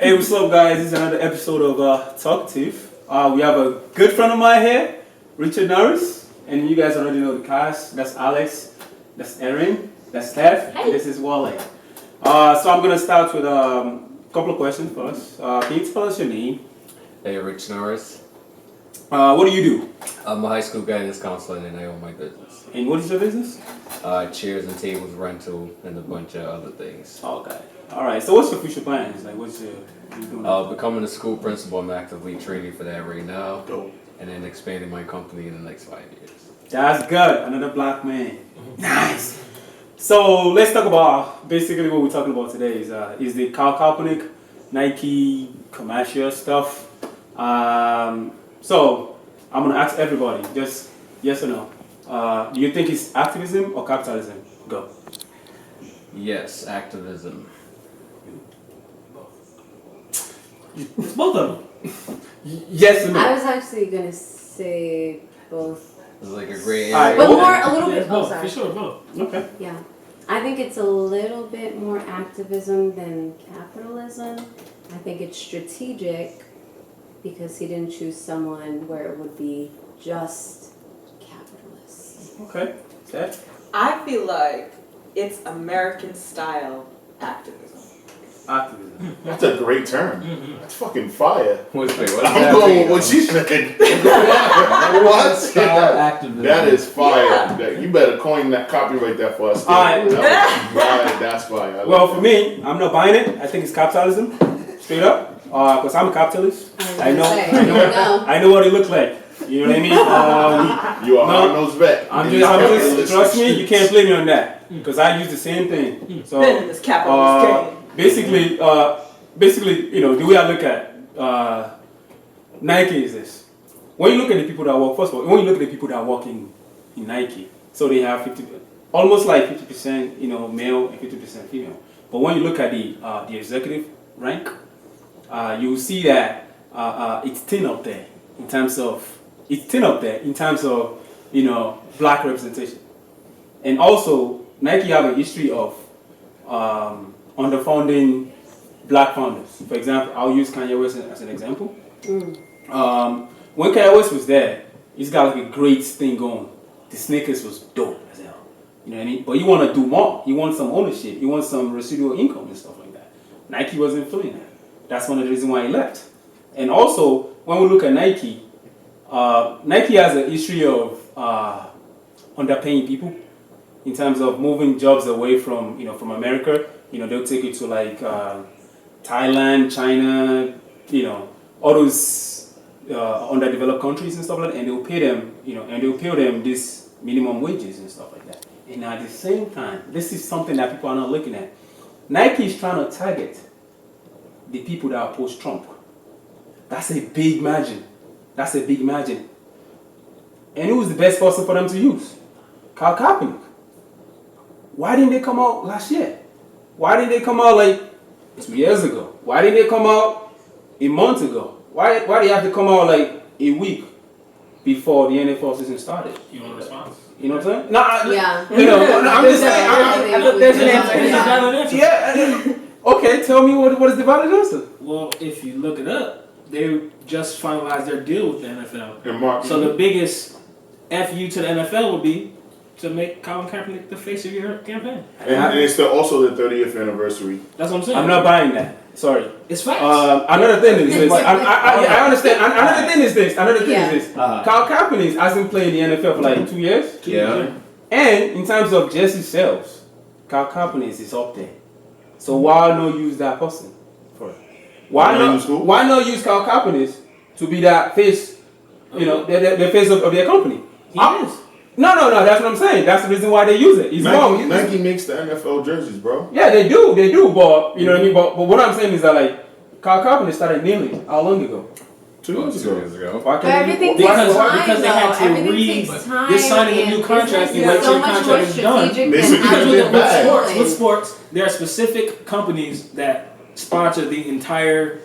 Hey, what's up, guys? This is another episode of Talkative. We have a good friend of mine here, Richard Norris, and you guys already know the cast. That's Alex, that's Erin, that's Steph, Hey. and this is Wale. So I'm gonna start with a couple of questions first. Can you tell us your name? Hey, Rich Norris. What do you do? I'm a high school guidance counselor and I own my business. And what is your business? Chairs and tables rental and a bunch of other things. Okay. All right. So what's your future plans? Like, what you doing? Becoming a school principal, I'm actively training for that right now. Dope. And then expanding my company in the next 5 years. That's good. Another black man. Nice. So let's talk about basically what we're talking about today is the Kaepernick Nike commercial stuff. So I'm gonna ask everybody, just yes or no. Do you think it's activism or capitalism? Go. Yes, activism. It's both of them. Yes or no? I was actually gonna say both, It's like a gray Alright. area. but more a little Yeah, bit. it's Oh, both. sorry. For sure, both. Okay. Yeah, I think it's a little bit more activism than capitalism. I think it's strategic because he didn't choose someone where it would be just capitalist. Okay. Steph? I feel like it's American style activism. Activism. That's a great term. That's fucking fire. Wait, what does I'm that going mean? with what she said. What? Activism. That is fire. Yeah. You better coin that, copyright that for us. Alright. That's fire. I Well, love for me, I'm not buying it. I think it's capitalism, straight up. Because I'm a capitalist. I know. I know what it looks like. You know what I mean? it. You are a No. hard-nosed vet. I'm And just, trust me, you can't blame me on that. Because I use the same thing. So, Been in this capitalist game. basically, you know, the way I look at Nike is this. When you look at the people that work, first of all, when you look at the people that work in Nike, so they have almost like 50%, you know, male and 50% female. But when you look at the executive rank, you will see that it's thin up there in terms of you know, black representation. And also, Nike have a history of underfunding black founders. For example, I'll use Kanye West as an example. When Kanye West was there, he's got like a great thing going. The sneakers was dope as hell. You know what I mean? But you want to do more. You want some ownership. You want some residual income and stuff like that. Nike wasn't feeling that. That's one of the reasons why he left. And also, when we look at Nike, Nike has a history of underpaying people in terms of moving jobs away from, you know, from America. You know, they'll take it to like Thailand, China, you know, all those underdeveloped countries and stuff like that, and they'll pay them, you know, and they'll pay them this minimum wages and stuff like that. And at the same time, this is something that people are not looking at. Nike is trying to target the people that oppose Trump. That's a big margin. That's a big margin. And who's the best person for them to use? Colin Kaepernick. Why didn't they come out last year? Why didn't they come out like 2 years ago? Why didn't they come out a month ago? Why do you have to come out like a week before the NFL season started? You want a response? You know what I'm saying? No, Yeah. you know, I'm just saying. There's an answer. There's a valid answer. Yeah. Okay, tell me what is the valid answer? Well, if you look it up, they just finalized their deal with the NFL. And Mark, So the biggest FU to the NFL would be to make Colin Kaepernick the face of your campaign. and it's also the 30th anniversary. That's what I'm saying. I'm not buying that. Sorry. It's facts. Another thing is this. I understand. Another thing is this. Colin Kaepernick hasn't played in the NFL for like 2 years. Yeah. And in terms of jersey sales, Colin Kaepernick is up there. So why not use that person for it? Why not use Colin Kaepernick to be that face? You know, the face of their company. He is. No. That's what I'm saying. That's the reason why they use it. It's wrong. Nike makes the NFL jerseys, bro. Yeah, they do. But you know what I mean. But what I'm saying is that like Colin Kaepernick started kneeling how long ago? 2 years ago. Why But can't everything he- takes Because- time, because they had though. to Everything takes time. you're signing a and new contract, business you is wait till so your much contract more is done. strategic Basically, than Because did bad. with sports, there are specific companies that sponsor the entire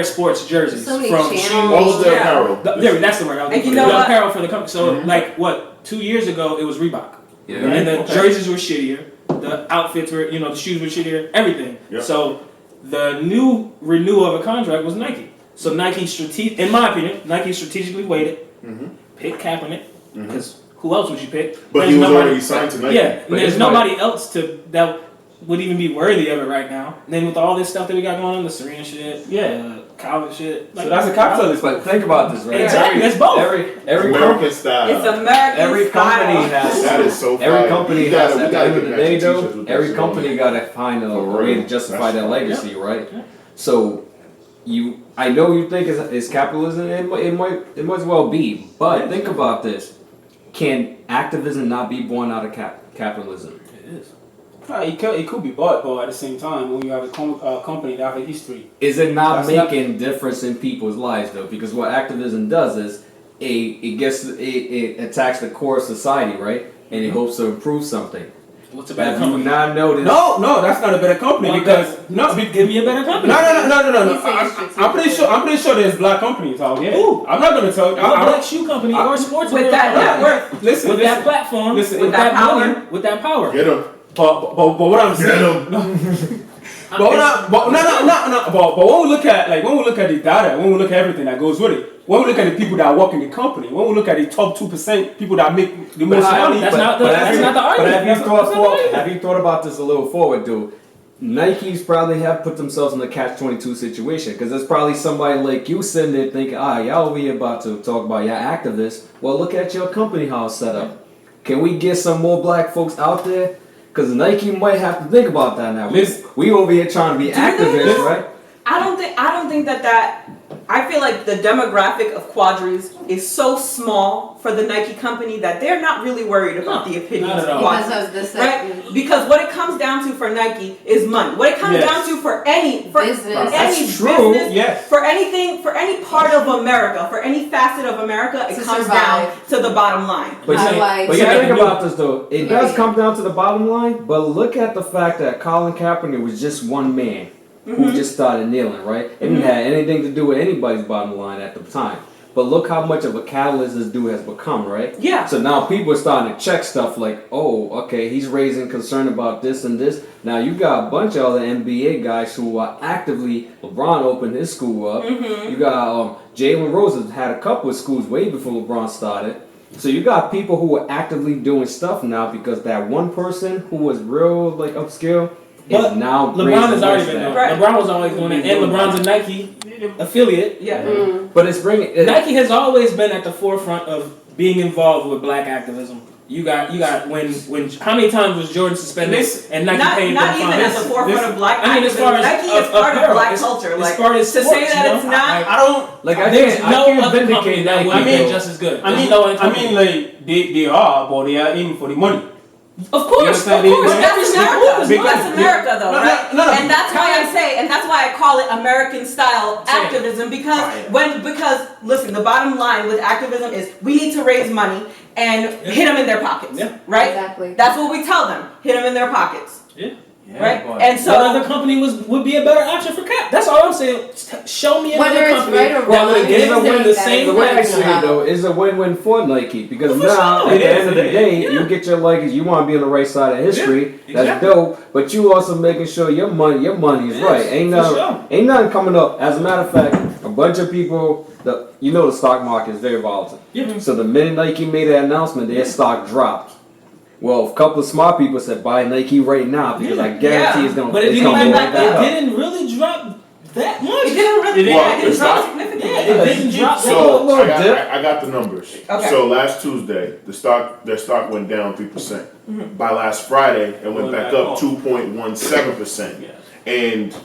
sports jerseys. So many from channels. shoes. All of their apparel. That's the word. I was And looking you for. know The what? apparel for the company. So, like, what, 2 years ago, it was Reebok. Yeah. And the Okay. jerseys were shittier. The outfits were, the shoes were shittier. Everything. Yep. So, the new renewal of a contract was Nike. So Nike in my opinion, Nike strategically waited, picked Kaepernick, because who else would you pick? But he was already signed to Nike. Yeah, and there's nobody else that would even be worthy of it right now. And then with all this stuff that we got going on, the Serena shit, Colin shit. So that's a capitalist. But think about this, right? Exactly, that's both. Every American style. It's American Every company style. has. That is so Every fire. company You has. gotta- At we the gotta end of get the matching day, though, t-shirts with every this company on. got to find a For way to real. justify That's their fire. legacy, right? So I know you think it's capitalism. It might as well be. But think about this: can activism not be born out of capitalism? It is. It could be bought, but at the same time, when you have a company that have a history, Is it not That's making difference in people's lives though? Because what activism does is it attacks the core of society, right? And it hopes to improve something. What's a better Have you company? not noticed? no, that's not a better company Well, because give me a better company. no. He's saying I'm pretty sure there's black companies out here. Ooh. I'm not gonna tell you. What black shoe company or sports With that network. Listen, with that platform, listen, with with that that money, power. with that power. Get him. But what I'm Get saying. him. But when we look at the data, when we look at everything that goes with it, when we look at the people that work in the company, when we look at the top 2% people that make the most money, That's not the argument. But have you That's not the argument. have you thought about this a little forward, dude? Nike's probably have put themselves in the catch-22 situation because there's probably somebody like you sitting there thinking, y'all over here about to talk about your activists. Well, look at your company how it's set up. Can we get some more black folks out there? Because Nike might have to think about that now. We over here trying to be activists, right? I don't think that I feel like the demographic of Quadris is so small for the Nike company that they're not really worried about the opinions not at of all. Quadris. Because of the Right? Because what it comes down to for Nike is money. What it comes Yes. down to for any Business. any That's true, business, yes. for anything, for any part of America, for any facet of America, it To comes survive. down to the bottom line. But How you, do I but you check think it? about this though. It does Right. come down to the bottom line. But look at the fact that Colin Kaepernick was just one man who just started kneeling, right? It didn't have anything to do with anybody's bottom line at the time. But look how much of a catalyst this dude has become, right? Yeah. So now people are starting to check stuff like, oh, okay, he's raising concern about this and this. Now you got a bunch of other NBA guys who are actively. LeBron opened his school up. You got Jalen Rose has had a couple of schools way before LeBron started. So you got people who are actively doing stuff now because that one person who was real like upscale But is now. LeBron raising has already voice been now. doing Right. it. LeBron was always doing it, and LeBron's a Nike affiliate. Yeah. But it's bringing. Nike has always been at the forefront of being involved with black activism. You got when how many times was Jordan suspended and Nike paid Not them even fines? at the forefront of black I mean, as far activism. as Nike is part of apparel, black as culture. Like far as to sports, say that you know, it's not. I don't. Like I There's can't, no I can't other company vindicate that Nike. would have I mean- been just as good. I There's mean, no other company. like they are, but they are aiming for the money. Of course, You understand? That's America. Big- That's America, though, No, no, right? no, no. And that's why and that's why I call it American style activism because listen, the bottom line with activism is we need to raise money and hit them in their pockets, Yeah. right? Exactly. That's what we tell them. Hit them in their pockets, Yeah. right? but- And so What other company would be a better option for Cap? That's all I'm saying. Show me another Whether it's company right or that wrong, would have given you're them saying the that same The way I Exactly. see it though is a win-win for Nike because For now sure. at the end of the It is. day Yeah. you get your legacy. You want to be on the right side of history. Yeah, That's exactly. dope. But you also making sure your money is Yes, right. Ain't for sure. nothing coming up. As a matter of fact, a bunch of people. The stock market is very volatile. Yeah. So the minute Nike made that announcement, their stock dropped. Well, a couple of smart people said buy Nike right now because I guarantee it's gonna. But it it's didn't gonna even go right back up. it didn't really drop that much. it didn't really Well, it didn't drop it's significantly. Yeah, it didn't drop that So little dip. I got the numbers. Okay. So last Tuesday, their stock went down 3%. By last Friday, it went back up 2.17%, and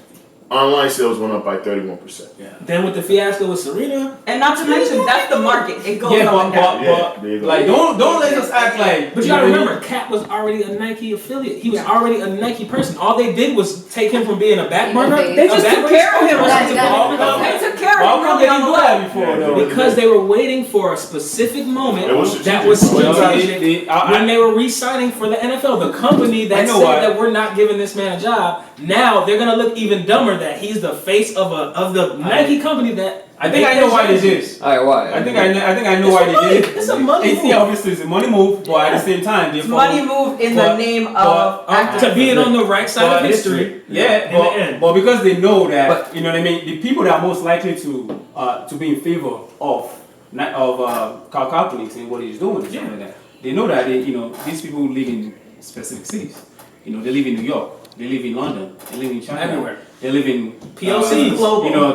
online sales went up by 31%. Then with the fiasco with Serena, And not to mention that's the market. It goes Yeah, up and down. Yeah, there you go. like don't let us act like. but you gotta remember, Cap was already a Nike affiliate. He was already a Nike person. All they did was take him from being a back burner. They just took care of him. Right, They right. took care Why of him couldn't really they on the do low. that before though? Because they were waiting for a specific moment It was that strategic. was Well, strategic when they were re-signing for the NFL. The company I that know said why. that we're not giving this man a job, now they're gonna look even dumber that he's the face of the Nike company that I think I know why they did. All right, why? I think I know why they did. It's a money move. Yeah, obviously it's a money move, but at the same time, they It's money move in the name of activism. To being on the right side of history. Yeah, but because they know that, you know what I mean, the people that are most likely to be in favor of Kaepernick and what he's doing, like that, they know that these people live in specific cities. They live in New York, they live in London, they live in China, everywhere. They live in POCs,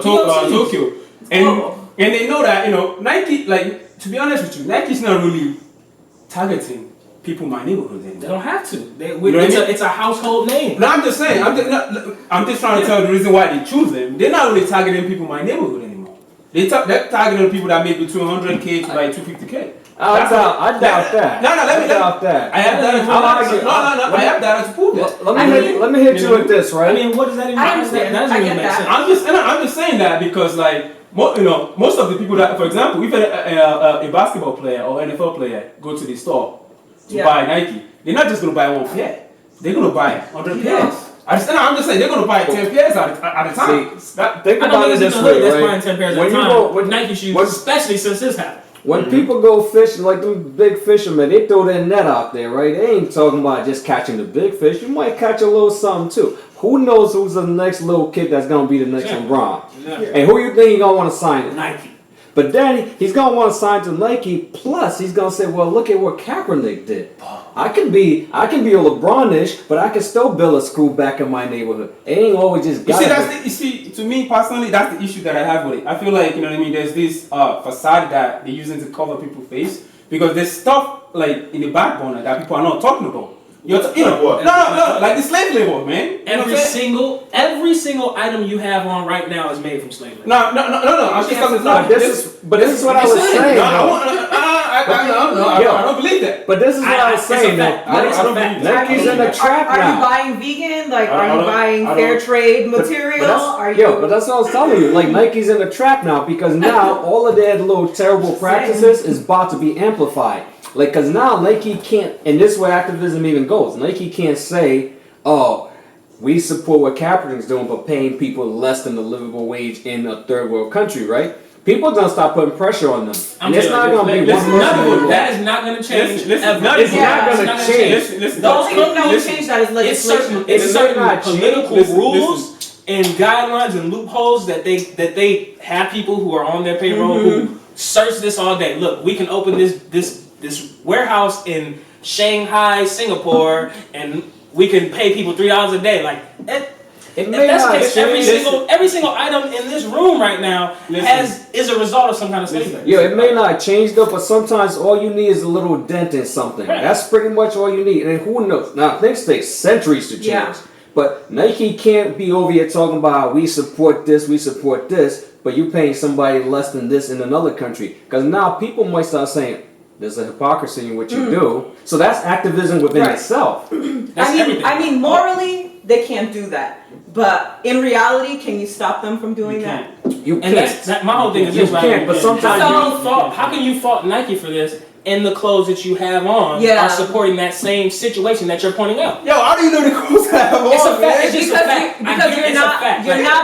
Tokyo, and they know that Nike, like, to be honest with you, Nike's not really targeting people in my neighborhood anymore. They don't have to. It's a household name. No, I'm just saying. I'm just trying to tell you the reason why they choose them. They're not really targeting people in my neighborhood anymore. They're targeting people that make between 100K to like 250K. I doubt that. I doubt that. I have data. I have data to prove that. Let me hit you with this, right? I mean, what does that even? I understand. That doesn't even make sense. I'm just saying that because like most of the people that, for example, if a basketball player or NFL player go to the store to buy Nike, they're not just gonna buy one pair. They're gonna buy 100 pairs. I'm just saying they're gonna buy 10 pairs at a time. Think about it this way, that's right? buying 10 pairs at a time with Nike shoes, especially since this happened. When people go fishing, like the big fishermen, they throw their net out there, right? They ain't talking about just catching the big fish. You might catch a little something too. Who knows who's the next little kid that's gonna be the next LeBron? And who you think he gonna want to sign it? Nike. But then he's gonna want to sign to Nike. Plus, he's gonna say, "Well, look at what Kaepernick did. I can be a LeBron-ish, but I can still build a school back in my neighborhood. It ain't always just." You see, to me personally, that's the issue that I have with it. I feel like there's this facade that they're using to cover people's face because there's stuff like in the backbone that people are not talking about. What? No, like the slave labor, man. Every single item you have on right now is made from slave labor. No. I'm just talking. This is what I was saying. I don't believe that. But this is what I was saying. I don't believe that. Nike's in the trap now. Are you buying vegan? Like, are you buying fair trade material? But that's what I was telling you. Like, Nike's in the trap now because now all of their little terrible practices is about to be amplified. Like, because now Nike can't, and this is where activism even goes. Nike can't say, "Oh, we support what Kaepernick's doing, but paying people less than the livable wage in a third world country," right? People are gonna start putting pressure on them, and it's not gonna be one person. That is not gonna change. It's not gonna change. The only thing that will change that is legislation. It's certain political rules and guidelines and loopholes that they have people who are on their payroll who search this all day. Look, we can open this warehouse in Shanghai, Singapore, and we can pay people $3 a day. Like It may not change. every single item in this room right now is a result of some kind of slavery. Yeah, it may not change though, but sometimes all you need is a little dent in something. Right. That's pretty much all you need. And who knows? Now things take centuries to change. Yeah. But Nike can't be over here talking about we support this, but you paying somebody less than this in another country. Because now people might start saying, there's a hypocrisy in what you do. So that's activism within itself. I mean, morally, they can't do that. But in reality, can you stop them from doing that? You can't. And my whole thing is this, right? Can't, but sometimes how can you fault Nike for this? And the clothes that you have on are supporting that same situation that you're pointing out. Yo, how do you know the clothes I have on? It's a fact. It's just a fact. Because you're not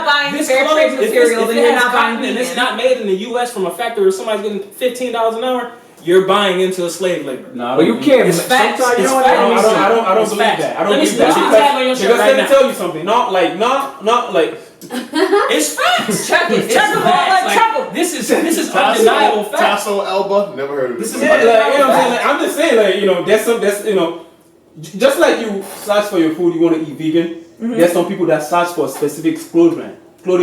buying fair trade material, then you're not buying vegan. And it's not made in the U.S. from a factory where somebody's getting $15 an hour. You're buying into a slave labor. No, but you can't. It's facts. I don't believe that. I don't believe that. Because let me tell you something. Not like. It's facts. Check it. Check them all like trouble. This is undeniable fact. Tasso Elba, never heard of this. This is I'm just saying, there's just like you search for your food, you want to eat vegan. There's some people that search for a specific clothing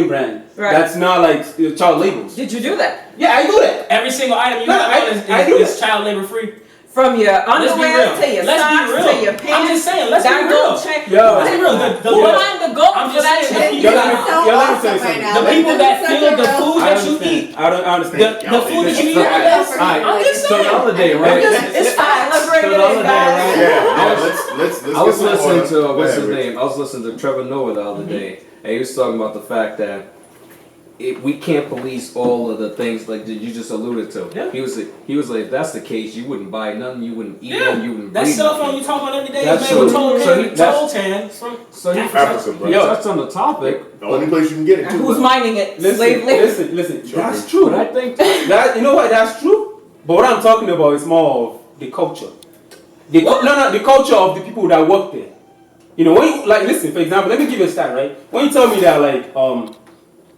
brand. Right. That's not like child labels. Did you do that? Yeah, I do that. Every single item you have is child labor free. From your underwear to your socks to your pants. I'm just saying, let's be real. Let's be real. Who find the gold for that shit? The people that feel the food that you eat. I understand. The food that you eat. I'm just saying. So the other day, right? It's fine. Let's bring it in, guys. Yeah, I was listening to what's his name? I was listening to Trevor Noah the other day, and he was talking about the fact that we can't police all of the things like that you just alluded to. Yeah. He was like, if that's the case, you wouldn't buy nothing, you wouldn't eat Yeah. nothing, you wouldn't That breathe cell phone nothing. you talk about every day That's is made with true. toll tan from So he Africa, bro. touched on the topic. The only place you can get it And too. who's mining it? Slave Listen, labor. listen. Sure. That's true. But I think That, you know what? That's true. But what I'm talking about is more of the culture. The culture of the people that work there. You know, when you, like, listen, for example, let me give you a stat, right? When you tell me that, like,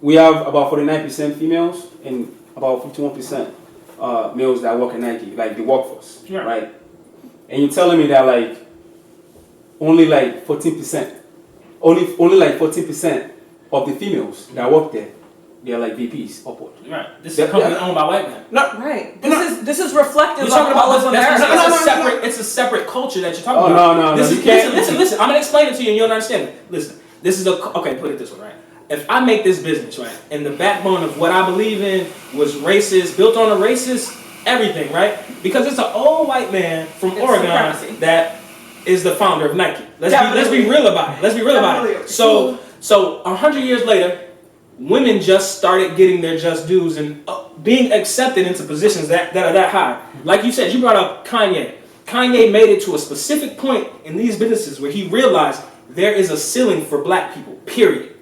we have about 49% females and about 51% males that work at Nike, like the workforce, Yeah. right? And you're telling me that, like, only like 14%, only like 14% of the females that work there, they're like VPs upward. Right. This is a company owned by white men. Right. This is reflective You're talking of all about of this, America. it's a separate culture that you're talking about. No, you can't. Listen. I'm gonna explain it to you, and you'll understand it. Listen, this is okay. Put it this way, right? If I make this business, right, and the backbone of what I believe in was racist, built on a racist everything, right? Because it's an old white man from It's Oregon supremacy. that is the founder of Nike. Let's Definitely. be real about it. Let's be real about it. Definitely. So 100 years later, women just started getting their just dues and being accepted into positions that are that high. Like you said, you brought up Kanye. Kanye made it to a specific point in these businesses where he realized there is a ceiling for black people, period.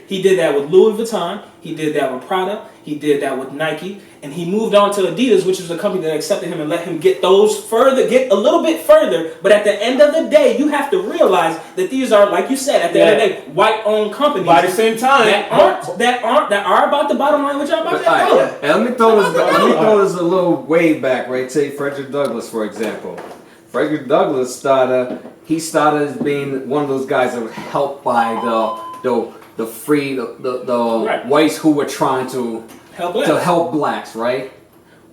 He did that with Louis Vuitton, he did that with Prada, he did that with Nike, and he moved on to Adidas, which was a company that accepted him and let him get a little bit further. But at the end of the day, you have to realize that these are, like you said, at the end of the day, white-owned companies. But at the same time, that are about the bottom line, which are about All that. right, and let me throw this a little way back, right? Take Frederick Douglass, for example. Frederick Douglass started as being one of those guys that was helped by the whites who were trying to help blacks, right?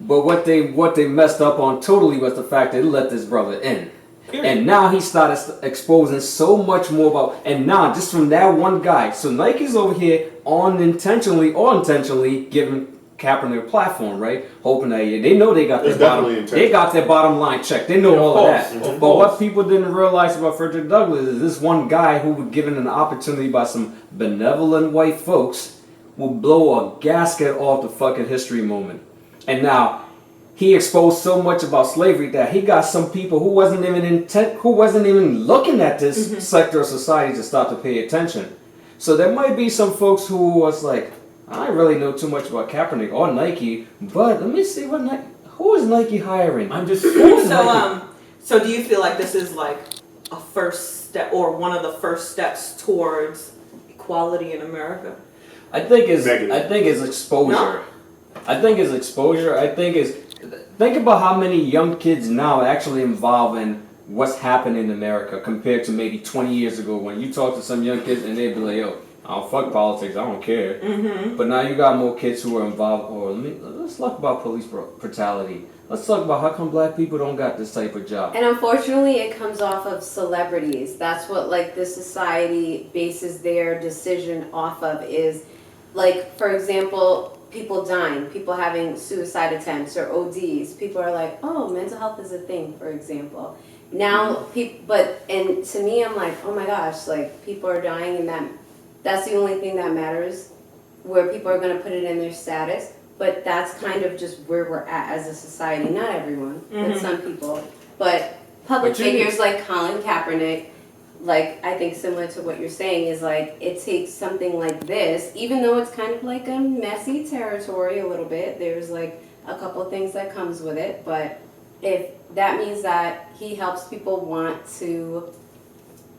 But what they messed up on totally was the fact they let this brother in. Period. And now he started exposing so much more about, and now just from that one guy. So Nike's over here unintentionally or intentionally giving Kaepernick a platform, right? Hoping that they know they got their bottom line checked. They know all of that. But what people didn't realize about Frederick Douglass is this one guy who was given an opportunity by some benevolent white folks will blow a gasket off the fucking history moment. And now he exposed so much about slavery that he got some people who wasn't even looking at this sector of society to start to pay attention. So there might be some folks who was like, I don't really know too much about Kaepernick or Nike, but let me see who is Nike hiring? So do you feel like this is like a first step or one of the first steps towards equality in America? I think it's exposure. No? I think it's exposure. Think about how many young kids now are actually involved in what's happening in America compared to maybe 20 years ago when you talk to some young kids and they'd be like, yo, I don't fuck politics, I don't care. Mm-hmm. But now you got more kids who are involved, let's talk about police brutality. Let's talk about how come black people don't got this type of job. And unfortunately, it comes off of celebrities. That's what, like, the society bases their decision off of is, like, for example, people dying, people having suicide attempts or ODs. People are like, oh, mental health is a thing, for example. Now, and to me, I'm like, oh my gosh, like, people are dying and that's the only thing that matters, where people are going to put it in their status. But that's kind of just where we're at as a society. Not everyone, but some people. But public figures like Colin Kaepernick, like, I think similar to what you're saying, is like, it takes something like this, even though it's kind of like a messy territory a little bit, there's like a couple of things that comes with it, but if that means that he helps people want to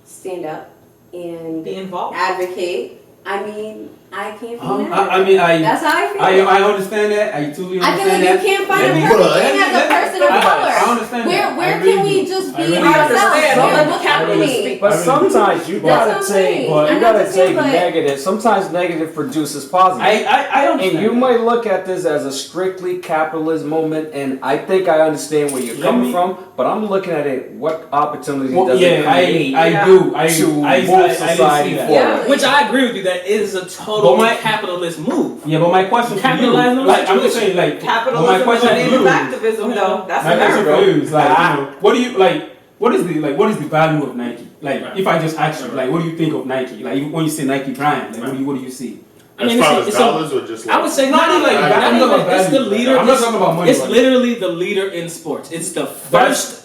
stand up and Be involved. Advocate, I mean, I can't Um, find that's how I feel. I understand that. I totally I feel understand like that. you can't find a perfect thing as a person of color. I understand that. Where I really can we do. just I be really ourselves? understand. Don't Don't let let the capitalists speak. But sometimes you gotta That's what I'm take saying. negative. Sometimes negative produces positive. I understand. And you might look at this as a strictly capitalist moment, and I think I understand where you're coming from, but I'm looking at it, what opportunity does it create I do. to move I society see that. forward? Yeah. Which I agree with you, that it is a total capitalist move. Yeah, but my question for you, Capitalize on the like, I'm just situation. saying, like, Capitalism my is question the for name you, of activism, though. That's my question America. for you is like, what do you like? What is the value of Nike? Like, if I just ask you, like, what do you think of Nike? Like, when you say Nike brand, like, what do you see? I mean, as far as it's dollars or just like I would say Not even like that. I'm talking about it's the value. leader. I'm not talking about money. It's money. literally the leader in sports. It's the first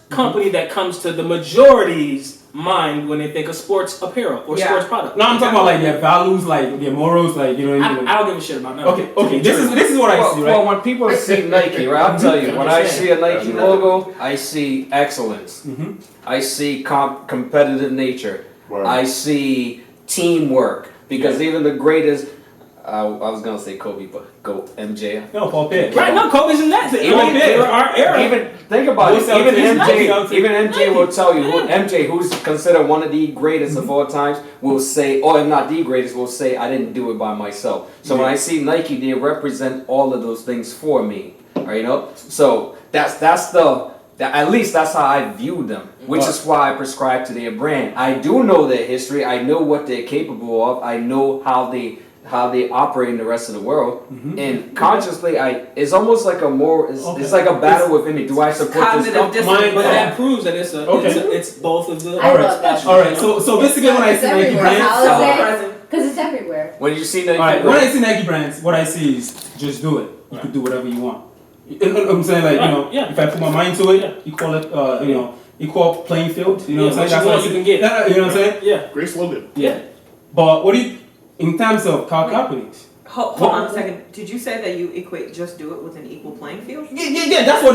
company that comes to the majority's mind when they think of sports apparel or sports product. No, I'm talking about like their values, like their morals, like you know what I mean. I don't give a shit about that. Okay. This is what I see, right? Well, when people see Nike, right? I'll tell you, when I see a Nike logo, I see excellence. I see competitive nature. Word. I see teamwork. Because even the greatest, I was gonna say Kobe, but go MJ. No, Paul Pierce. Right? No, Kobe's in that. Even Our era. Even think about it. Who's Even Nike? MJ, even MJ will tell you. MJ, who's considered one of the greatest of all times, will say, or if not the greatest, will say, "I didn't do it by myself." So when I see Nike, they represent all of those things for me. Right? You know. So at least that's how I view them, which is why I prescribe to their brand. I do know their history. I know what they're capable of. I know how they operate in the rest of the world. And consciously, it's almost like it's like a battle within me. Do I support this company? But that proves that it's both of the. I love that. All right. So basically, when I see Nike brands, Because it's everywhere. When you see Nike, all right. When I see Nike brands, what I see is just do it. You could do whatever you want. You know what I'm saying, like if I put my mind to it, you call it equal playing field. You know what I'm saying? That's what you can get. You know what I'm saying? Yeah. Great slogan. Yeah. But what do you, in terms of Kaepernick? Hold on a second. Did you say that you equate just do it with an equal playing field? Yeah. That's what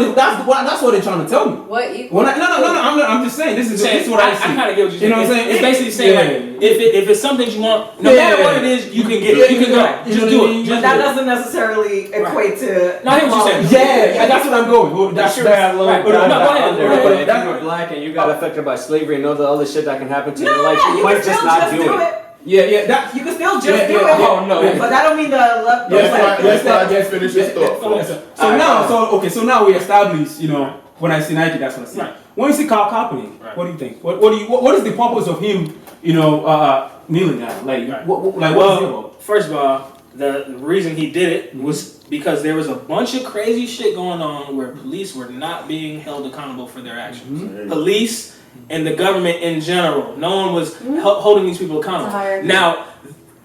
they're trying to tell me. What equal? No. I'm just saying this is what I see. I kind of get what you're saying. You know what I'm saying? It's basically saying like if it's something you want, no matter what it is, you can get it. You can go. Just do it. But that doesn't necessarily equate to. No, I hear what you're saying. Yeah, that's what I'm going. That's sure had a little right. down No, go under, ahead. but if you're black and you got affected by slavery and all the other shit that can happen to you, like you might just not do it. Yeah. That You can still just do it. Oh no. But that don't mean the left. Let's finish this thought. So now we establish, when I see Nike, that's what I see. Right. When you see Kaepernick, what do you think? What is the purpose of him, kneeling down? Like, what is it about? First of all, the reason he did it was because there was a bunch of crazy shit going on where police were not being held accountable for their actions. Police and the government in general, no one was holding these people accountable. Now,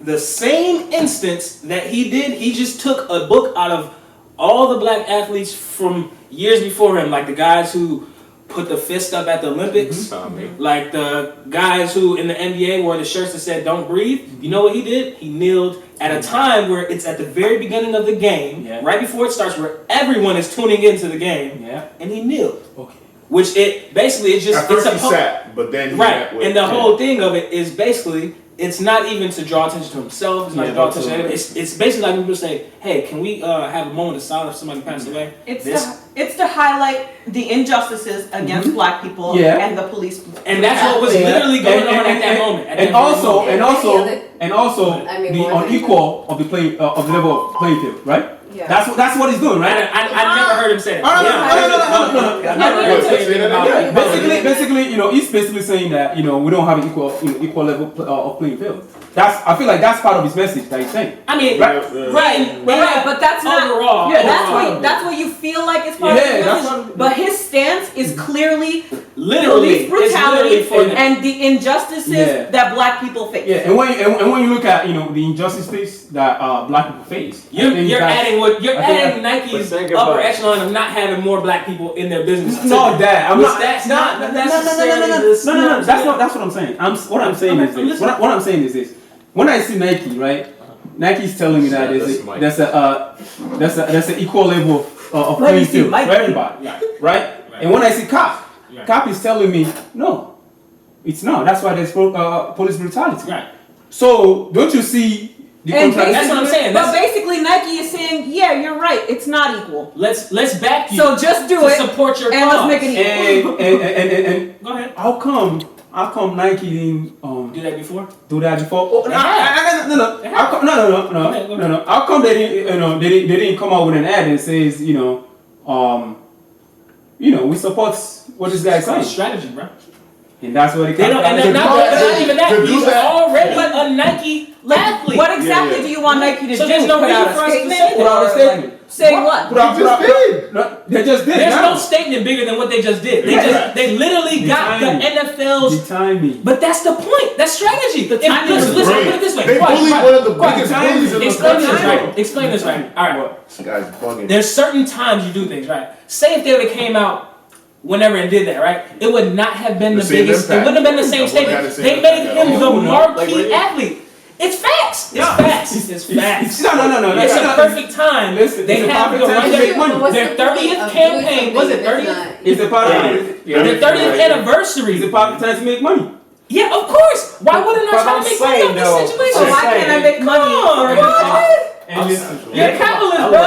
the same instance that he did, he just took a book out of all the black athletes from years before him, like the guys who put the fist up at the Olympics, like the guys who in the NBA wore the shirts that said "Don't breathe." You know what he did? He kneeled at a time where it's at the very beginning of the game, right before it starts, where everyone is tuning into the game, and he kneeled. Okay. Which it basically is just at first he sat, but then he and the whole thing of it is basically it's not even to draw attention to himself. It's not to draw attention to anyone. It's basically like when people say, "Hey, can we have a moment of silence if somebody passed away?" It's to highlight the injustices against black people and the police. And that's what was literally going on at that moment. And also the unequal of the level of playing field, right? Yeah. That's what he's doing, right? I never heard him say that. No. Basically, he's basically saying that we don't have an equal level of playing field. I feel like that's part of his message that he's saying. I mean, right, but that's not overall. Yeah, that's what you feel like it's part of his message. But his stance is clearly literally police brutality and the injustices that black people face. Yeah, and when you look at the injustices that black people face, you're adding Nike's upper echelon of not having more black people in their business. No, that I'm not. That's not necessarily No. That's what I'm saying. What I'm saying is this. When I see Nike, right? Nike's telling me that there's an equal level of playing field for everybody, right? And when I see Cap is telling me no, it's not. That's why there's police brutality. Right. So don't you see the contrast? That's what I'm saying. But basically, Nike is saying, yeah, you're right. It's not equal. Let's back you. So just do it. Support your and cause. let's make it equal. And go ahead. How come Nike didn't do that before? Oh, no. How come they didn't? They didn't come out with an ad that says, we support what this guy is saying. Strategy, bro. And that's what it comes. Not even that. He's already Nike athlete. What exactly do you want Nike to So do? there's no Put reason out for a us to statement? say that. Put out a statement. Saying what? Put out, no, they just did. There's now. no statement bigger than what they just did. They literally got the NFL's. The timing. But that's the point. That's strategy. timing was Listen, great. put it this way. They Watch, bullied watch. one of the Watch. biggest bullies in the Explain this country. right. Explain this right. All right. This guy's bugging. There's certain times you do things right. Say if they would have came out whenever and did that, right? It would not have been the same biggest. It impact. wouldn't have been the same It wouldn't have statement. the same They made impact at him the all. marquee athlete. It's facts. It's facts. It's facts. No. It's a perfect time. Listen, They it's a have perfect to time run to make money. What's their the point 30th of campaign. doing Was it something 30th? It's a part of Their 30th anniversary. It's a perfect time to make money. Yeah, of course. Why wouldn't I But try I'm to make money saying, off though, this situation? So why can't I make money? Come on, what? And listen, You're a capitalist, bro.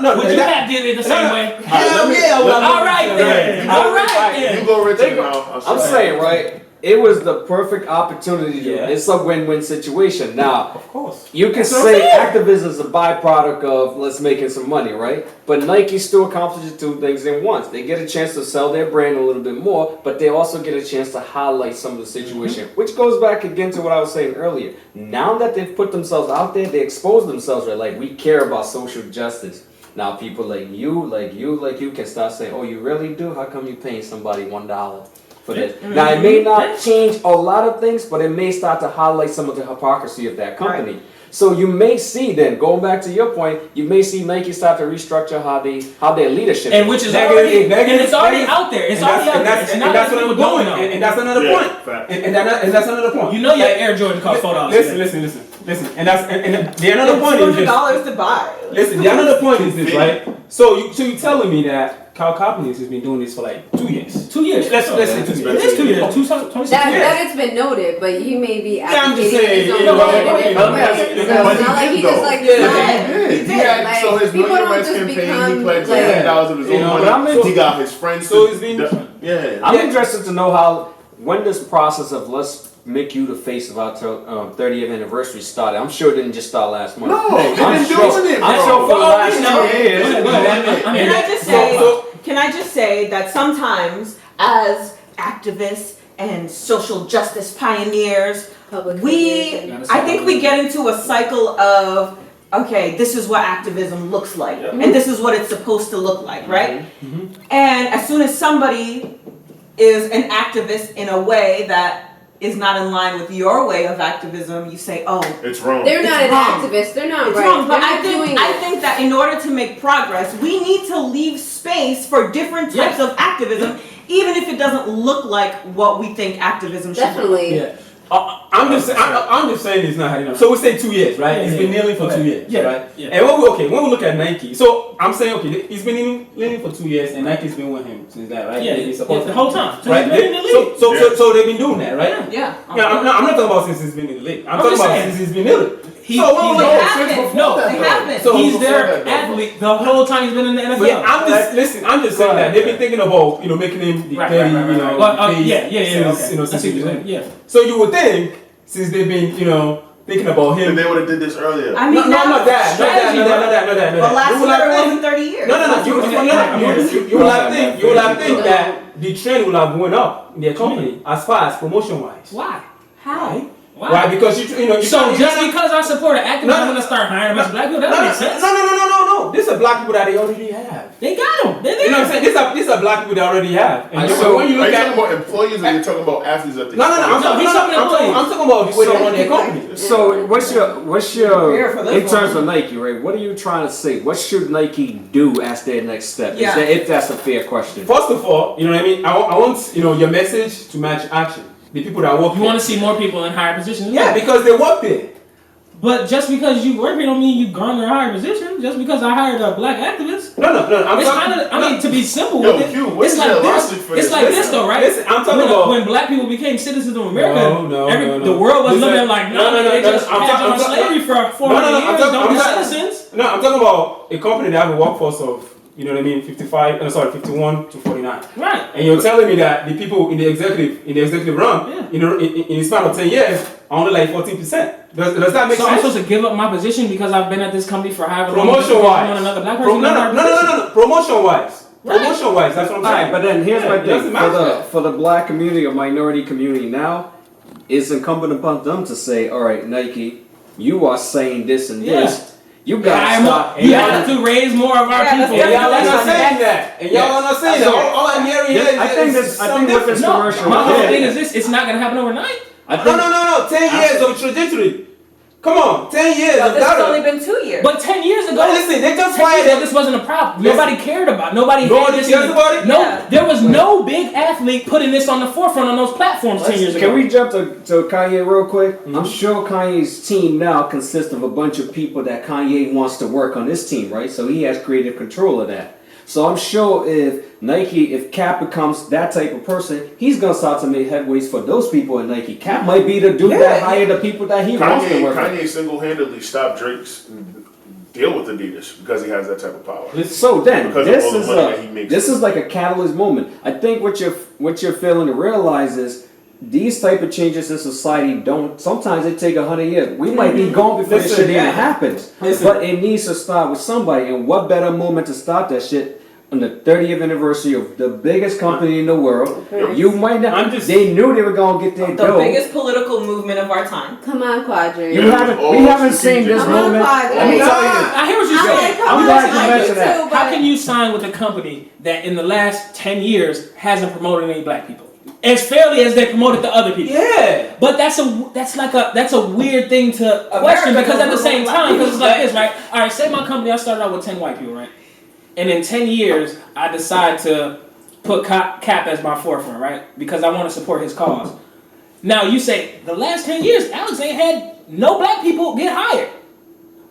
no. Would you have did it the same way? Hell yeah. All right then. All right You then. go rich now. I'm saying, right? It was the perfect opportunity. It's a win-win situation. Now, Of course. you can That's what I'm say saying. activism is a byproduct of let's making some money, right? But Nike still accomplishes two things in once. They get a chance to sell their brand a little bit more, but they also get a chance to highlight some of the situation, which goes back again to what I was saying earlier. Now that they've put themselves out there, they expose themselves, right? Like, we care about social justice. Now people like you can start saying, oh, you really do? How come you paying somebody $1 for this? Now it may not change a lot of things, but it may start to highlight some of the hypocrisy of that company. Right. So you may see then, going back to your point, you may see Nike start to restructure how their leadership And which is already, and it's already out there. It's already out there. It's not that's like what I'm people don't going. know. And that's another Yeah, point. facts. And that's another point. You know your Air Jordan cost $4. Listen. And the another point is this. $200 to buy. Listen, the another point is this, right? So you're telling me that Kaepernick has been doing this for like 2 years. 2 years. Let's say 2 years. It is 2 years. 26 That years. it's been noted, but he may be I'm just advocating saying, his own you know, way in a different way. So it's not like he just like He decided. had Like, so his people Million don't Rights just campaign. He become, pledged like- $1,000 of his You know, own but I'm money. in- He got his friends. So to- it's been- yeah. I'm interested to know how, when this process of let's make you the face of our 30th anniversary started. I'm sure it didn't just start last month. No, they've I'm been sure, doing it, I'm bro. sure for the Well, last we know. 2 years. Can I just say that sometimes as activists and social justice pioneers, Public I figures think we get into a cycle of, okay, this is what activism looks like, Yeah. and this is what it's supposed to look like, right? And as soon as somebody is an activist in a way that is not in line with your way of activism, you say, oh, It's wrong. They're not It's an wrong. activist. They're not it's right. wrong. But They're I not doing it. think that in order to make progress, we need to leave space for different types of activism, even if it doesn't look like what we think activism should be. Definitely. Yeah. I'm just saying it's not happening. So we say 2 years, right? It's been kneeling for 2 years, Yeah. right? Yeah. And when we look at Nike, so I'm saying, okay, he's been kneeling for 2 years, and Nike's been with him since that, right? Yeah, They've been yeah, supporting the him. whole time. So Right? he's been in the league. So they've been doing that, right? Yeah. Yeah, I'm not talking about since he's been in the league. I'm talking just about saying. since he's been kneeling. He- So when we he's look there. at They since haven't. before They that, haven't. So He's before their that, though. athlete the whole time he's been in the NFL. Yeah, I'm just saying that they've been thinking about making him the Right, very right. you know Well, face yeah. since Okay. you know I since see what he's you're been. saying. Yeah. So you would think since they've been thinking about him. Then they would have did this earlier. I mean, Not that. Well, last You will year have it think- wasn't 30 years. No. You will have think that the trend will have went up in their company as far as promotion wise. Why? How? Why? Why? Because you So just because I support an activist, I'm gonna start hiring a bunch of black people? That doesn't make sense. No. These are black people that they already have. They got them. They're there. You know what I'm saying? These are black people that already have. And So when you Are look you at talking about employees or you're talking about athletes at the No, I'm talking about the way they run their company. So what's Here your for this in terms one. of Nike, right? What are you trying to say? What should Nike do as their next step? Yeah. If that's a fair question. First of all, you know what I mean? I want your message to match action. The people that work You want to see more people in higher positions? Yeah, because they work there. But just because you work here don't mean you garner a higher position. Just because I hired a black activist. No. It's kind of, I mean, to be simple Yo, with it, Q, what's it's like your this. logic for It's this? like Listen, this though, right? listen, I'm talking about- when black people became citizens of America. No. The world was Listen, looking at like, no, they just I'm had talking- you on I'm talking- slavery for 400 years. Don't be citizens. No, I'm talking about a company that have a workforce of, 51 to 49. Right. And you're telling me that the people in the executive run, in the span of 10 years, are only like 14%. Does that make So I'm sense? supposed to give up my position because I've been at this company for however long? Promotion I want wise. another black person. No. Promotion wise. Right. Promotion wise, that's what I'm All saying. right, but then here's Yeah, my it doesn't thing matter. for the black community or minority community now. it's incumbent upon them to say, all right, Nike, you are saying this and this. You gotta stop. You have to raise more of our people. And y'all are not saying that. And y'all are not saying that. All I'm hearing here is I think with this commercial. My whole thing is this: it's not gonna happen overnight. No. 10 years of trajectory. Come on, 10 years But of this has data. only been 2 years. But 10 years ago, But listen, they just 10 years fired ago, this wasn't a problem. Nobody cared about. Nobody cares about it. No, there was no big athlete putting this on the forefront on those platforms 10 years ago. Can we jump to Kanye real quick? I'm sure Kanye's team now consists of a bunch of people that Kanye wants to work on his team, right? So he has creative control of that. So I'm sure if Cap becomes that type of person, he's gonna start to make headways for those people in Nike. Cap might be the dude that hired the people that he wants to work with. Kanye single-handedly stopped Drake's deal with Adidas because he has that type of power. So then, Because of all the money that he makes. this is like a catalyst moment. I think what you're failing to realize is these type of changes in society sometimes they take 100 years. We might be gone before this shit even happens. But it needs to start with somebody, and what better moment to start that shit on the 30th anniversary of the biggest company in the world. You might not. They knew they were gonna get their dough. The biggest political movement of our time. Come on, Quadrant. We haven't seen this moment. Let me tell you this. I hear what you're saying. I'm glad you mentioned that. How can you sign with a company that in the last 10 years hasn't promoted any black people as fairly as they promoted the other people? Yeah. But that's a weird thing to question, because at the same time, because it's like this, right? All right, say my company, I started out with 10 white people, right? And in 10 years, I decide to put Cap as my forefront, right? Because I want to support his cause. Now you say, the last 10 years, Alex ain't had no black people get hired.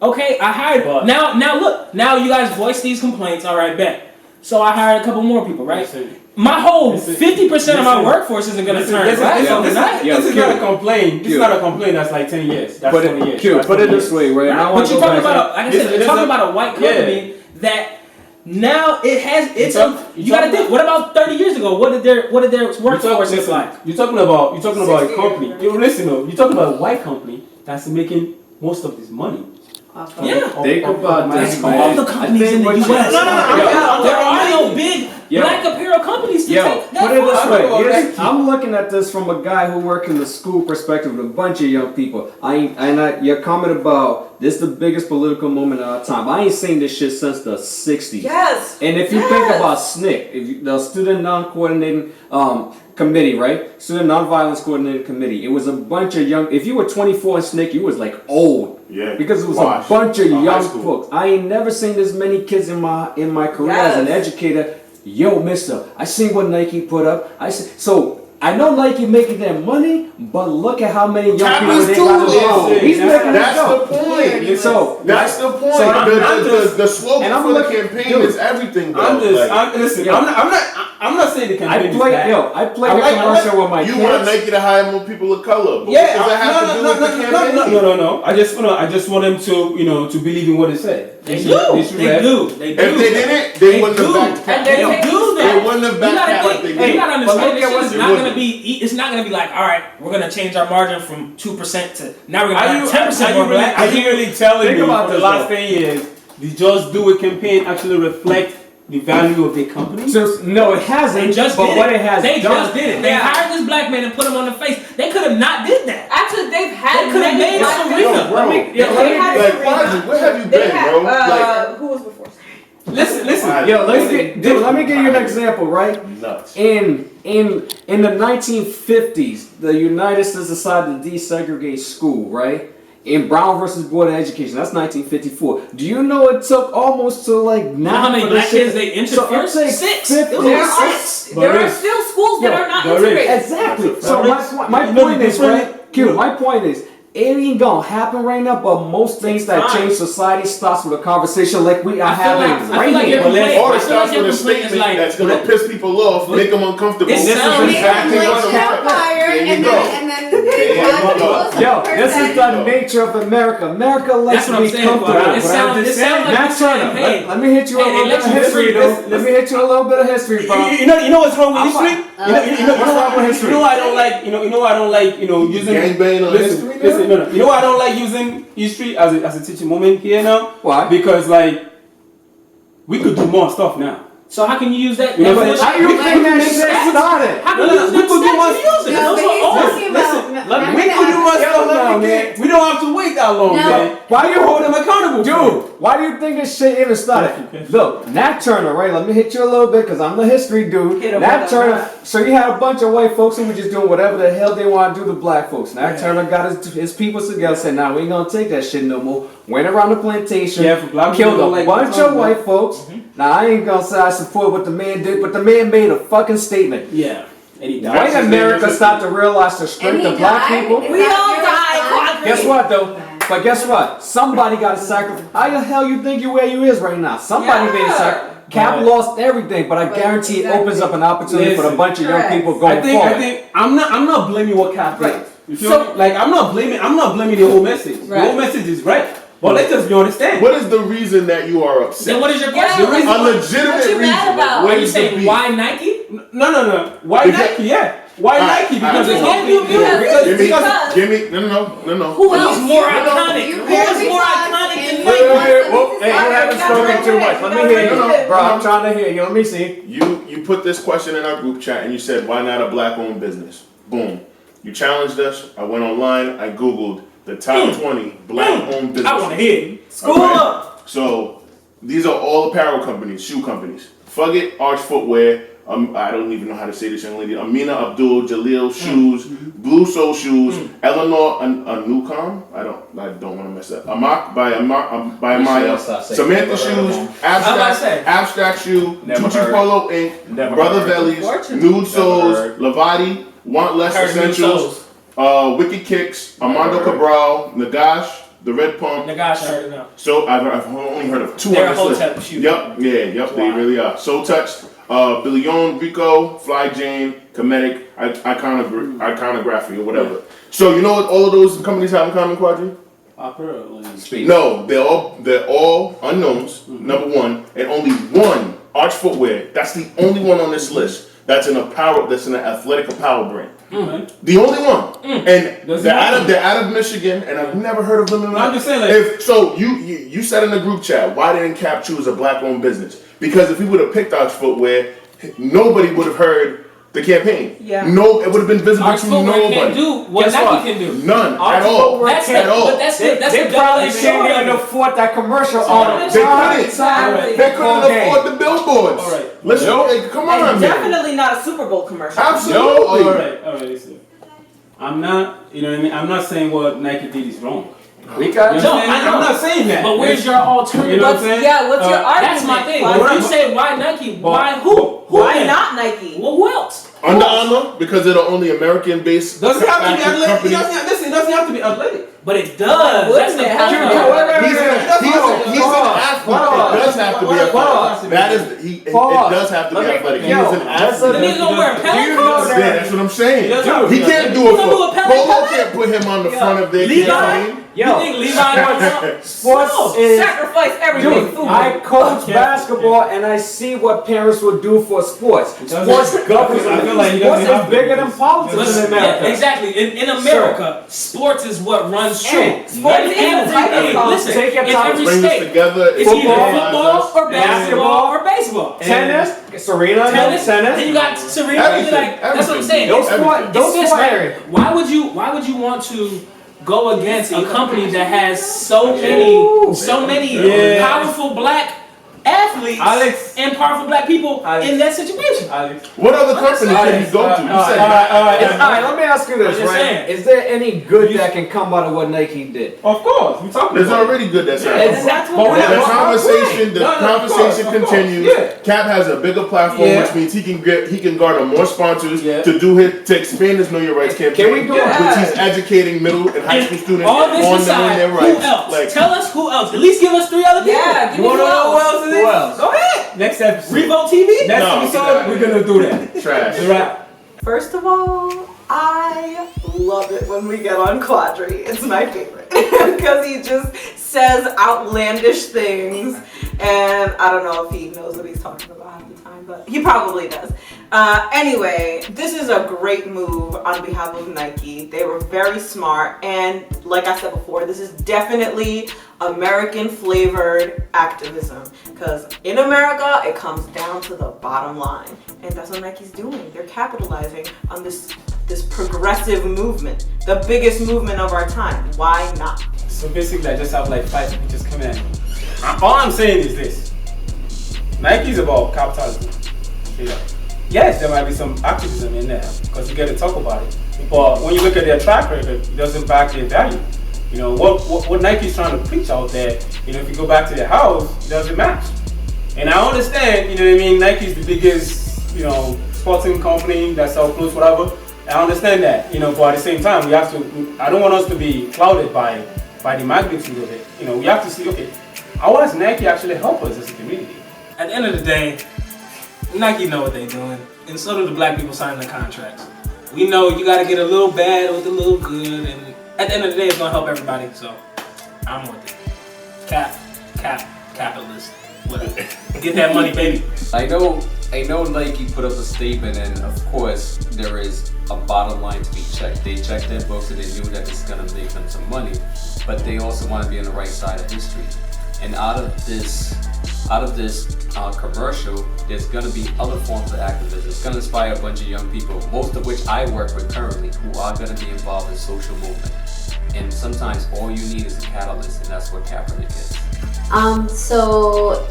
Okay, I hired. Now look, now you guys voice these complaints, all right, bet. So I hired a couple more people, right? My whole 50% of my workforce isn't going to turn black overnight. This is not a complaint. This is not a complaint that's like 10 years. That's 20 years. Put it this way, right? But you're talking about, like I said, you're talking about a white company that now you gotta think, what about 30 years ago? What did their workforce look like? You're talking about a company. Listen, you're talking about a white company that's making most of this money. Think about this, man. All the companies in the U.S. There are no big black apparel companies to take that. Put it this way. I'm looking at this from a guy who worked in the school perspective with a bunch of young people. Your comment about this the biggest political moment of our time. I ain't seen this shit since the 60s. Yes. And if you think about SNCC, the Student Non-Coordinating Committee, right? Student Non-Violence Coordinating Committee. It was a bunch of young. If you were 24 in SNCC, you was like old. Yeah. Because it was a bunch of young folks. I ain't never seen this many kids in my career as an educator. Yo, mister, I seen what Nike put up. So I know Nike making their money, but look at how many young people they got involved. He's making That's the point. So that's the point. The slogan for the campaign is everything. I'm not saying the campaign is bad. I play the commercial with my kids. You want Nike to hire more people of color? But Yeah, what does that have to do with the campaign? No. I just want them to to believe in what they say. They do. If they didn't, they wouldn't have backed. And they do They that. wouldn't have backed like they did. You gotta understand, this is not wouldn't. gonna be. It's not gonna be like, all right, we're gonna change our margin from 2% to now we're gonna have 10% more black. Are you really telling me about for the this, last though. 10 years, the Just Do It campaign actually reflect the value of the company? No, it hasn't. They just but did what it. it has They done. just did it. They hired this black man and put him on the face. They could have not did that. Actually, they've had They could have made black some people. reason. Bro, where have you been, bro? Who was before? Listen. Let me give you an example, right? Nuts. In the 1950s, the United States decided to desegregate school, right? In Brown versus Board of Education, that's 1954. Do you know it took almost to like now? How many for black this shit- kids they entered So it first? takes 6. 50 There are still schools that are not integrated. Exactly. So my You know point the is, difference? right? Q, my point is, it ain't gonna happen right now, but most things that change society starts with a conversation like we are having right here. Or it starts with a statement that's going to piss people off, make them uncomfortable. It This is sounds exactly like what's campfire, There you and go. then Yo, this is the nature of America. America likes That's to what I'm be saying. comfortable. It sounds like Matt you're saying, Turner, hey, let me hit you a little bit of history, though. Let me hit you a little bit of history, bro. You know what's wrong with history? What's wrong with history? You know I don't like. You know I don't like. Using Gangbang on listen, history now? listen, no. You know why I don't like using history as a teaching moment here now? Why? Because we could do more stuff now. So how can you use that? You know what I'm saying? How you think that shit started? How can you use we could do that more. stats to use it? No, Those but are he's old. talking about let that long, No. man. Why you hold him accountable, Dude, why do you think this shit even started? Look, Nat Turner, right? Let me hit you a little bit because I'm the history dude. Hit him Nat with Turner, that. so you had a bunch of white folks who were just doing whatever the hell they want to do to black folks. Nat Turner got his people together, said, nah, we ain't gonna take that shit no more. Went around the plantation, Yeah, for black killed people a like bunch Trump, of white folks. Now, I ain't gonna say I support what the man did, but the man made a fucking statement. Yeah. And he died. White America started to realize the strength And he of black died? people. Is We that all your died, response? Guess what though? But guess what? Somebody got to sacrifice. How the hell you think you where you is right now? Somebody made a sacrifice. Cap lost everything, but I guarantee it opens up an opportunity for a bunch of young Correct. people going forward. I think I'm not blaming what Cap did. You feel So- me? Like I'm not blaming the whole message. The Right. whole message is right. But let's just be understand. What is the reason that you are upset? Then what is your Yeah, question? what is- A legitimate what you reason. mad about? What Are you is the saying beef? why Nike? No. Why Because- Nike? Yeah. Why Alright, Nike? Because alright. it's all Because- Give me, no. Who Who's else? more You iconic? hear Who's me more talk iconic and than Wait, Nike? whoa, hey, you haven't spoken too much. Let me hear you. No. Bro, I'm trying to hear you. Let me see. You put this question in our group chat and you said, why not a black-owned business? Boom. You challenged us. I went online. I Googled the top 20 black-owned businesses. I want to hear it. School up. So these are all apparel companies, shoe companies. Fugget, Arch Footwear. I don't even know how to say this young lady. Amina Abdul, Jalil Shoes, Blue Soul Shoes, Eleanor Anukom. I don't want to mess up. Amak by Amaya. Samantha Shoes, Abstract Shoe, Never Tucci heard. Polo Inc., Never Brother heard. Bellies, Nude Souls, heard. Lavati, Want Less Heard Nude Essentials, Wicked Kicks, Armando heard. Cabral, Nagash, The Red Pump. Nagash, I heard it now. So I've only heard of two They're on a this hotel list. shoe. Yep, they Wow. really are. So Touched, Billion, Rico, Fly Jane, Comedic, Iconography, or whatever. So you know what all of those companies have in common, Quadri? Apparently. No, they're all unknowns. Number one, and only one Arch Footwear. That's the only one on this list. That's an athletic apparel brand. The only one. And they're out of Michigan, and I've never heard of them in my life. I'm just saying, like, You said in the group chat, why didn't Cap choose a black-owned business? Because if he would have picked Arch Footwear, nobody would have heard the campaign. Yeah. No, it would have been visible Arch to Footwear nobody. can't do what Guess Nike what? can do. None Arch at all. Footwear That's At the, all. but that's the They double-edged probably sword can't of even it. afford that commercial They on They couldn't. Exactly. They couldn't afford the billboards. All right. Listen, hey, come on, And man. definitely not a Super Bowl commercial. Absolutely. All right. Listen. I'm not. You know what I mean? I'm not saying what Nike did is wrong. We got You No, understand? I know. I'm not saying that. But where's your alternative? You know what I'm saying? Yeah, what's your argument? That's my thing. Why, When you say why Nike, why who? why not Nike? Well, who else? Under Armour, because they're the only American-based Doesn't have to be athletic. company. It doesn't have to be athletic. But it does. That's the Wouldn't it? point. He's an athlete. It does have to be athletic. That is, it does have to be athletic. He is an athlete. The nigga gonna wear a Do you know Pelicans? that- Yeah, that's what I'm saying. Dude, He can't do You it gonna do a for Pele Polo. Pele? Can't put him on the front of their Levi? campaign. You think Levi wants Sports No, is Sacrifice everything. Dude, Food. I coach basketball and I see what parents would do for sports. Sports governs. I feel like he Sports doesn't have is to. bigger than politics in America. Yeah, exactly. In America, sports is what runs true. Hey, sports And is a type of song. listen, Take your in time. every Bring this state, together. it's either Football, football or basketball or baseball. Tennis, Serena, Tennis, tennis. then you got Serena. Everything, Like, that's what I'm saying. Those It's- sport, those it's this, sport right? area. Why would you want to go against a company that has so many Yeah. powerful black athletes Alex. and powerful black people Alex. in that situation? What other company can you go to? You said Alright, let me ask you this, I'm just right? saying. Is there any good that can come out of what Nike did? Of course, we talking there's about it. already good that's And happening. that's But what we're The not- conversation No, of course, continues. yeah. Cap has a bigger platform, Yeah. which means he can garner more sponsors Yeah. to expand his Know Your Rights campaign. Can we do it? Which he's educating middle and high school students All this on aside, their who rights. else? Like, Tell us who else. At least give us 3 other people. Yeah, give You me wanna who know who else. else it is? Who else? Go ahead. Next episode. Revolt TV? Next No, episode, we're gonna do that. trash. It's a wrap. First of all, I love it when we get on Quadri. It's my favorite because he just says outlandish things, and I don't know if he knows what he's talking about half the time, but he probably does. Anyway, this is a great move on behalf of Nike. They were very smart, and like I said before, this is definitely American flavored activism, because in America it comes down to the bottom line, and that's what Nike's doing. They're capitalizing on this this progressive movement, the biggest movement of our time. Why not? So basically, I just have like 5 people just coming at me. All I'm saying is this: Nike's about capitalism. Yes, there might be some activism in there because you get to talk about it. But when you look at their track record, it doesn't back their value. What Nike's trying to preach out there, if you go back to their house, it doesn't match. And I understand, Nike's the biggest, sporting company that sells clothes, whatever. I understand that, but at the same time, I don't want us to be clouded by the magnitude of it. We have to see, okay, how does Nike actually help us as a community? At the end of the day, Nike know what they're doing, and so do the black people signing the contracts. We know you got to get a little bad with a little good, and at the end of the day, it's gonna help everybody. So I'm with it. Capitalist. Whatever. Get that money, baby. I know Nike put up a statement, and of course there is a bottom line to be checked. They checked their books and they knew that it's gonna make them some money, but they also want to be on the right side of history. And out of this commercial, there's gonna be other forms of activism. It's gonna inspire a bunch of young people, most of which I work with currently, who are gonna be involved in social movement. And sometimes all you need is a catalyst, and that's what Kaepernick is. So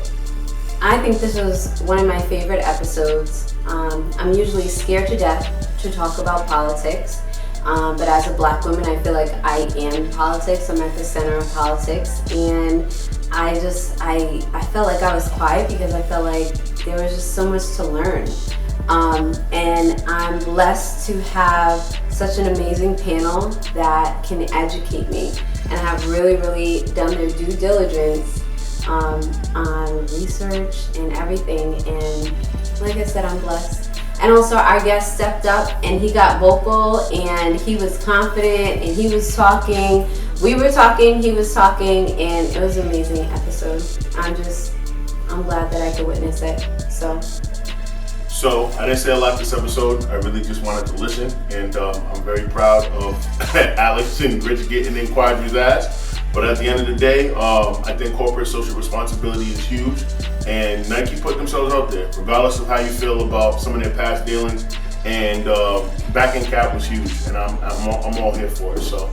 I think this was one of my favorite episodes. I'm usually scared to death to talk about politics, but as a black woman, I feel like I am politics. I'm at the center of politics, and I felt like I was quiet because I felt like there was just so much to learn. And I'm blessed to have such an amazing panel that can educate me and have really, really done their due diligence on research and everything. And like I said, I'm blessed. And also our guest stepped up and he got vocal and he was confident and he was talking. We were talking, he was talking, and it was an amazing episode. I'm glad that I could witness it. So I didn't say a lot this episode. I really just wanted to listen, and I'm very proud of Alex and Rich getting in Quadri's ass. But at the end of the day, I think corporate social responsibility is huge, and Nike put themselves out there, regardless of how you feel about some of their past dealings. And backing Cap was huge, and I'm all here for it. So.